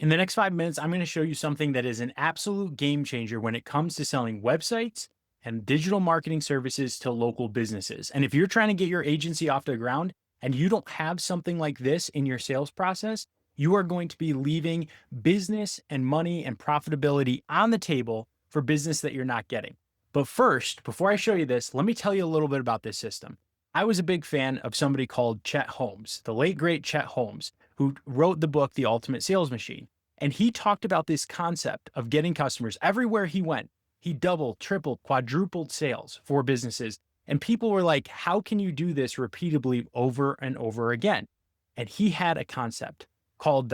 In the next 5 minutes, I'm going to show you something that is an absolute game changer when it comes to selling websites and digital marketing services to local businesses. And if you're trying to get your agency off the ground and you don't have something like this in your sales process, you are going to be leaving business and money and profitability on the table for business that you're not getting. But first, before I show you this, let me tell you a little bit about this system. I was a big fan of somebody called Chet Holmes, the late great Chet Holmes, who wrote the book, The Ultimate Sales Machine. And he talked about this concept of getting customers everywhere he went. He doubled, tripled, quadrupled sales for businesses. And people were like, how can you do this repeatedly over and over again? And he had a concept called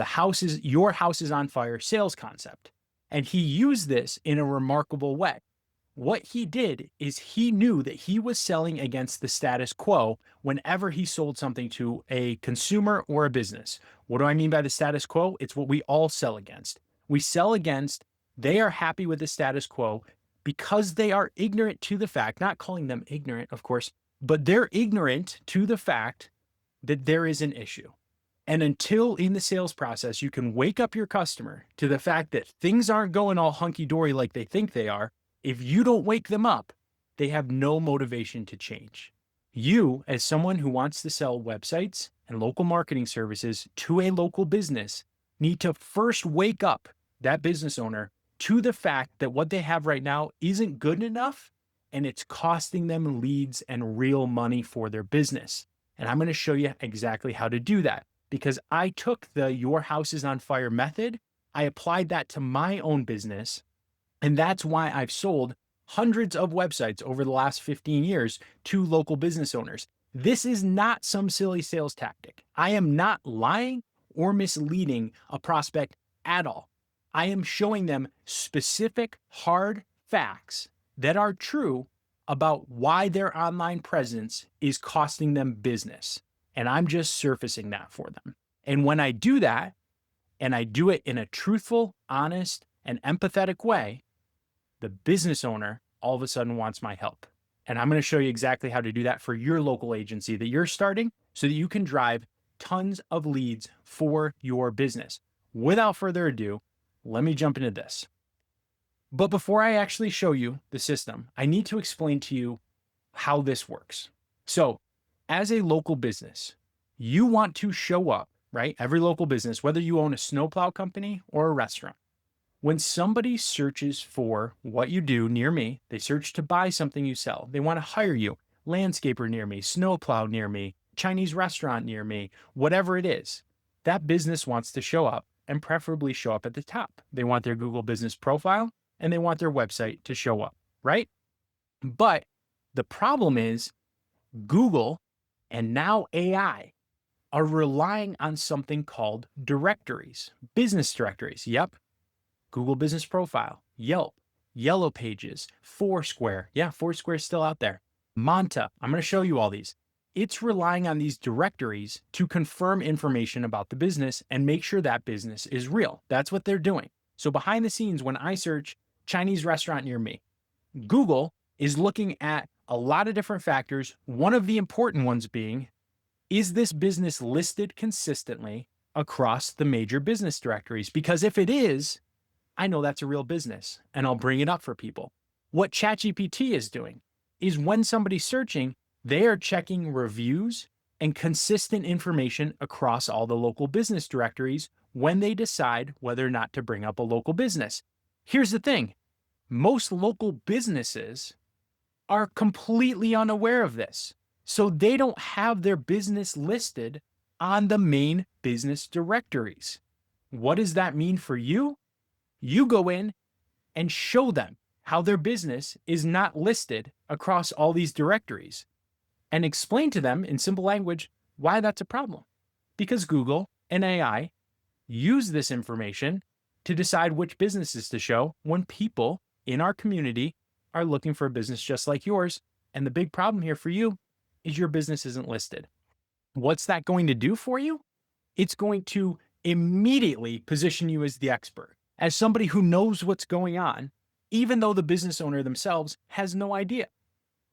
your house is on fire sales concept. And he used this in a remarkable way. What he did is he knew that he was selling against the status quo whenever he sold something to a consumer or a business. What do I mean by the status quo? It's what we all sell against. We sell against, they are happy with the status quo because they are ignorant to the fact, not calling them ignorant, of course, but they're ignorant to the fact that there is an issue. And until in the sales process, you can wake up your customer to the fact that things aren't going all hunky-dory like they think they are, if you don't wake them up, they have no motivation to change. You, as someone who wants to sell websites and local marketing services to a local business, need to first wake up that business owner to the fact that what they have right now isn't good enough and it's costing them leads and real money for their business. And I'm going to show you exactly how to do that because I took the your house is on fire method. I applied that to my own business. And that's why I've sold hundreds of websites over the last 15 years to local business owners. This is not some silly sales tactic. I am not lying or misleading a prospect at all. I am showing them specific hard facts that are true about why their online presence is costing them business. And I'm just surfacing that for them. And when I do that, and I do it in a truthful, honest, and empathetic way, the business owner all of a sudden wants my help. And I'm going to show you exactly how to do that for your local agency that you're starting so that you can drive tons of leads for your business. Without further ado, let me jump into this. But before I actually show you the system, I need to explain to you how this works. So as a local business, you want to show up, right? Every local business, whether you own a snowplow company or a restaurant, when somebody searches for what you do near me, they search to buy something you sell. They want to hire you, landscaper near me, snowplow near me, Chinese restaurant near me, whatever it is, that business wants to show up and preferably show up at the top. They want their Google business profile and they want their website to show up, right? But the problem is Google and now AI are relying on something called directories, business directories. Yep. Google Business Profile, Yelp, Yellow Pages, Foursquare. Yeah, Foursquare is still out there. Monta. I'm going to show you all these. It's relying on these directories to confirm information about the business and make sure that business is real. That's what they're doing. So behind the scenes, when I search Chinese restaurant near me, Google is looking at a lot of different factors. One of the important ones being, is this business listed consistently across the major business directories? Because if it is, I know that's a real business and I'll bring it up for people. What ChatGPT is doing is when somebody's searching, they are checking reviews and consistent information across all the local business directories when they decide whether or not to bring up a local business. Here's the thing. Most local businesses are completely unaware of this. So they don't have their business listed on the main business directories. What does that mean for you? You go in and show them how their business is not listed across all these directories and explain to them in simple language why that's a problem. Because Google and AI use this information to decide which businesses to show when people in our community are looking for a business just like yours. And the big problem here for you is your business isn't listed. What's that going to do for you? It's going to immediately position you as the expert, as somebody who knows what's going on, even though the business owner themselves has no idea.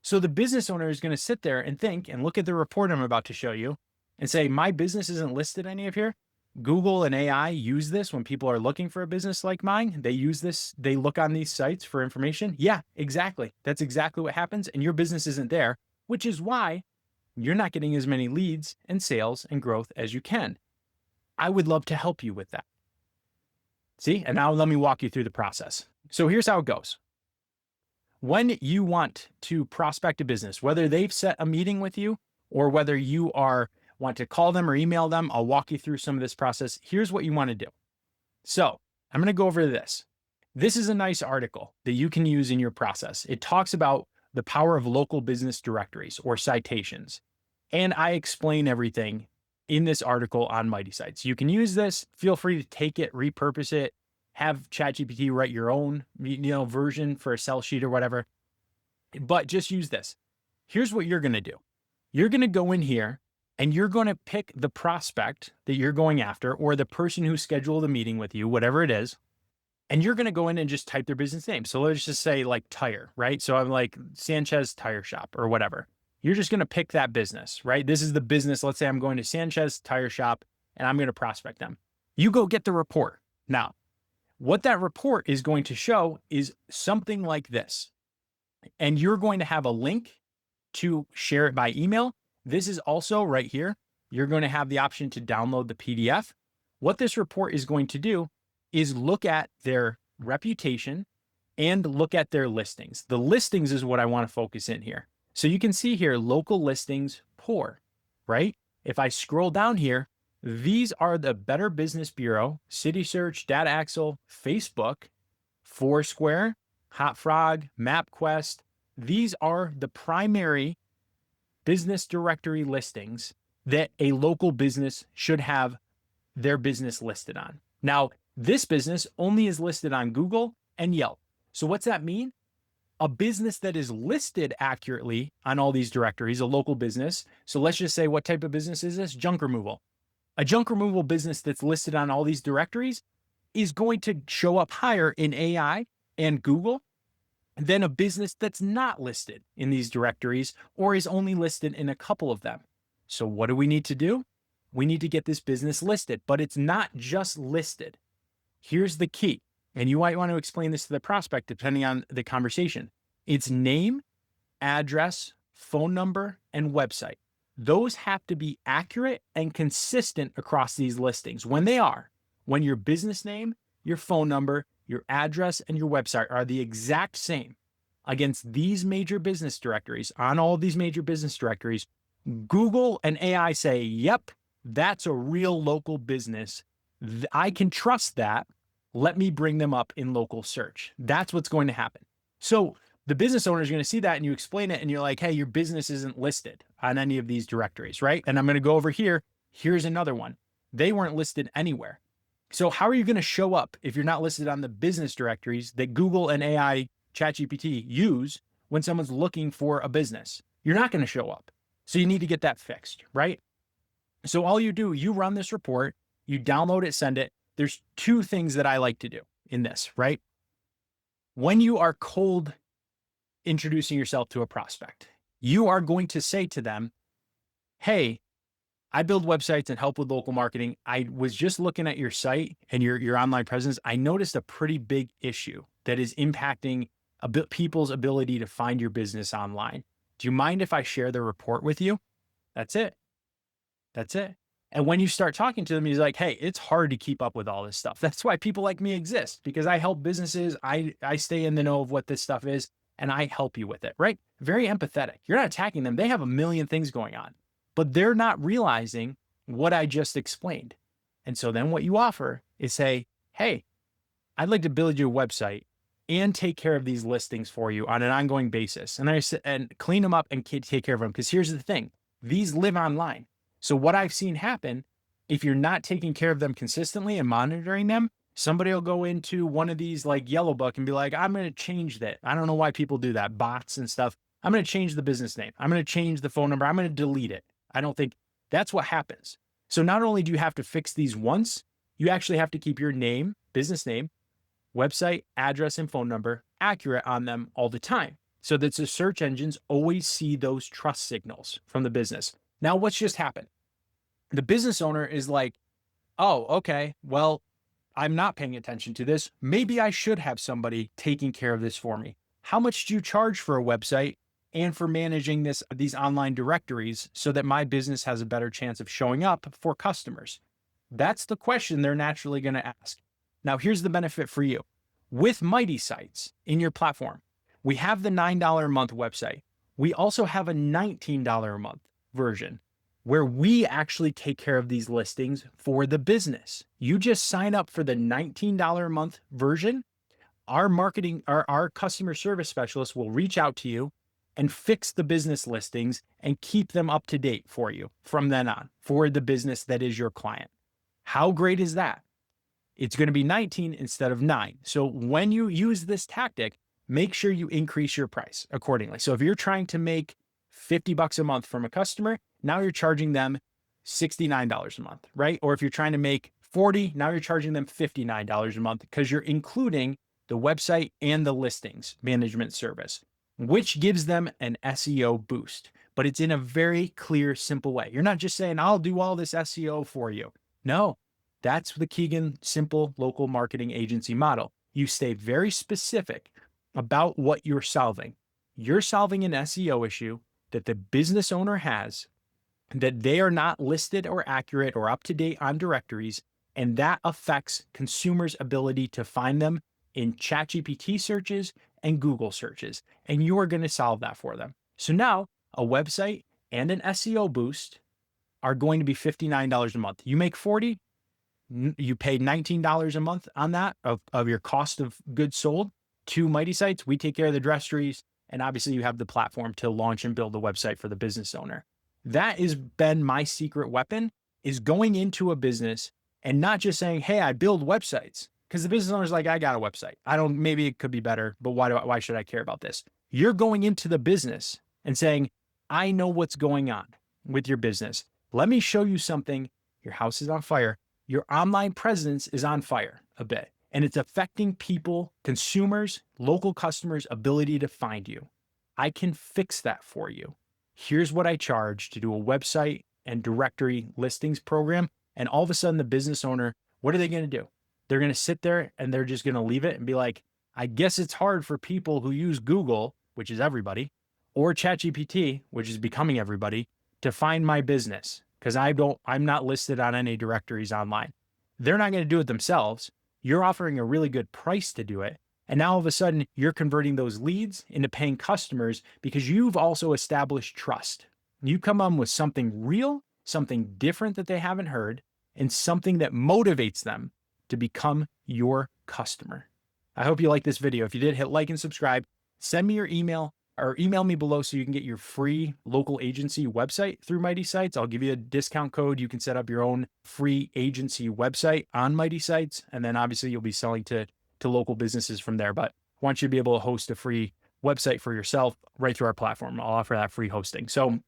So the business owner is going to sit there and think and look at the report I'm about to show you and say, my business isn't listed any of here. Google and AI use this when people are looking for a business like mine. They use this, they look on these sites for information. Yeah, exactly. That's exactly what happens. And your business isn't there, which is why you're not getting as many leads and sales and growth as you can. I would love to help you with that. See, and now let me walk you through the process. So here's how it goes. When you want to prospect a business, whether they've set a meeting with you or whether you want to call them or email them, I'll walk you through some of this process. Here's what you want to do. So I'm going to go over this. This is a nice article that you can use in your process. It talks about the power of local business directories or citations. And I explain everything in this article on Mighty Sites. You can use this. Feel free to take it, repurpose it, have ChatGPT write your own, version for a sell sheet or whatever. But just use this. Here's what you're going to do. You're going to go in here and you're going to pick the prospect that you're going after or the person who scheduled a meeting with you, whatever it is. And you're going to go in and just type their business name. So let's just say like tire, right? So I'm like Sanchez Tire Shop or whatever. You're just going to pick that business, right? This is the business. Let's say I'm going to Sanchez Tire Shop and I'm going to prospect them. You go get the report. Now, what that report is going to show is something like this. And you're going to have a link to share it by email. This is also right here. You're going to have the option to download the PDF. What this report is going to do is look at their reputation and look at their listings. The listings is what I want to focus in here. So you can see here, local listings poor, right? If I scroll down here, these are the Better Business Bureau, City Search, Data Axle, Facebook, Foursquare, Hot Frog, MapQuest. These are the primary business directory listings that a local business should have their business listed on. Now, this business only is listed on Google and Yelp. So what's that mean? A business that is listed accurately on all these directories, a local business. So let's just say, what type of business is this? Junk removal. A junk removal business that's listed on all these directories is going to show up higher in AI and Google than a business that's not listed in these directories or is only listed in a couple of them. So what do we need to do? We need to get this business listed, but it's not just listed. Here's the key. And you might want to explain this to the prospect depending on the conversation. It's name, address, phone number, and website. Those have to be accurate and consistent across these listings. When they are, when your business name, your phone number, your address, and your website are the exact same against these major business directories, on all these major business directories, Google and AI say, yep, that's a real local business. I can trust that. Let me bring them up in local search. That's what's going to happen. So the business owner is going to see that and you explain it and you're like, hey, your business isn't listed on any of these directories, right? And I'm going to go over here. Here's another one. They weren't listed anywhere. So how are you going to show up if you're not listed on the business directories that Google and AI ChatGPT use when someone's looking for a business? You're not going to show up. So you need to get that fixed, right? So all you do, you run this report, you download it, send it. There's two things that I like to do in this, right? When you are cold introducing yourself to a prospect, you are going to say to them, hey, I build websites and help with local marketing. I was just looking at your site and your online presence. I noticed a pretty big issue that is impacting people's ability to find your business online. Do you mind if I share the report with you? That's it. That's it. And when you start talking to them, he's like, hey, it's hard to keep up with all this stuff. That's why people like me exist, because I help businesses. I stay in the know of what this stuff is and I help you with it, right? Very empathetic. You're not attacking them. They have a million things going on, but they're not realizing what I just explained. And so then what you offer is say, hey, I'd like to build you a website and take care of these listings for you on an ongoing basis. And clean them up and take care of them. Because here's the thing, these live online. So what I've seen happen, if you're not taking care of them consistently and monitoring them, somebody will go into one of these like Yellow Book and be like, I'm going to change that. I don't know why people do that, bots and stuff. I'm going to change the business name. I'm going to change the phone number. I'm going to delete it. I don't think that's what happens. So not only do you have to fix these once, you actually have to keep your name, business name, website, address, and phone number accurate on them all the time, so that the search engines always see those trust signals from the business. Now, what's just happened? The business owner is like, Oh, okay. Well, I'm not paying attention to this. Maybe I should have somebody taking care of this for me. How much do you charge for a website and for managing these online directories so that my business has a better chance of showing up for customers? That's the question they're naturally going to ask. Now, here's the benefit for you. With Mighty Sites in your platform, we have the $9 a month website. We also have a $19 a month version where we actually take care of these listings for the business. You just sign up for the $19 a month version. Our customer service specialist will reach out to you and fix the business listings and keep them up to date for you from then on for the business that is your client. How great is that? It's going to be 19 instead of 9. So when you use this tactic, make sure you increase your price accordingly. So if you're trying to make $50 a month from a customer, now you're charging them $69 a month, right? Or if you're trying to make 40, now you're charging them $59 a month because you're including the website and the listings management service, which gives them an SEO boost. But it's in a very clear, simple way. You're not just saying, I'll do all this SEO for you. No, that's the Keegan simple local marketing agency model. You stay very specific about what you're solving. You're solving an SEO issue that the business owner has, that they are not listed or accurate or up to date on directories, and that affects consumers' ability to find them in ChatGPT searches and Google searches, and you are going to solve that for them. So now a website and an SEO boost are going to be $59 a month. You make 40, you pay $19 a month on that of your cost of goods sold to Mighty Sites. We take care of the directories, and obviously you have the platform to launch and build the website for the business owner. That has been my secret weapon, is going into a business and not just saying, hey, I build websites. Because the business owner's like, I got a website. Maybe it could be better, but why should I care about this? You're going into the business and saying, I know what's going on with your business. Let me show you something. Your house is on fire. Your online presence is on fire a bit, and it's affecting people, consumers, local customers' ability to find you. I can fix that for you. Here's what I charge to do a website and directory listings program. And all of a sudden, the business owner, what are they going to do? They're going to sit there and they're just going to leave it and be like, I guess it's hard for people who use Google, which is everybody, or ChatGPT, which is becoming everybody, to find my business because I'm not listed on any directories online. They're not going to do it themselves. You're offering a really good price to do it. And now all of a sudden you're converting those leads into paying customers because you've also established trust. You come on with something real, something different that they haven't heard, and something that motivates them to become your customer. I hope you like this video. If you did, hit like and subscribe. Send me your email or email me below so you can get your free local agency website through Mighty Sites. I'll give you a discount code. You can set up your own free agency website on Mighty Sites. And then obviously you'll be selling to local businesses from there. But I want you to be able to host a free website for yourself right through our platform. I'll offer that free hosting. So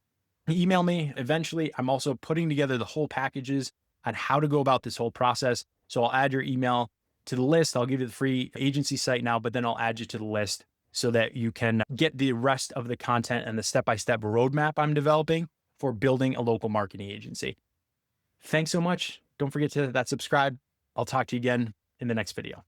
email me eventually. I'm also putting together the whole packages on how to go about this whole process. So I'll add your email to the list. I'll give you the free agency site now, but then I'll add you to the list so that you can get the rest of the content and the step-by-step roadmap I'm developing for building a local marketing agency. Thanks so much. Don't forget to hit that subscribe. I'll talk to you again in the next video.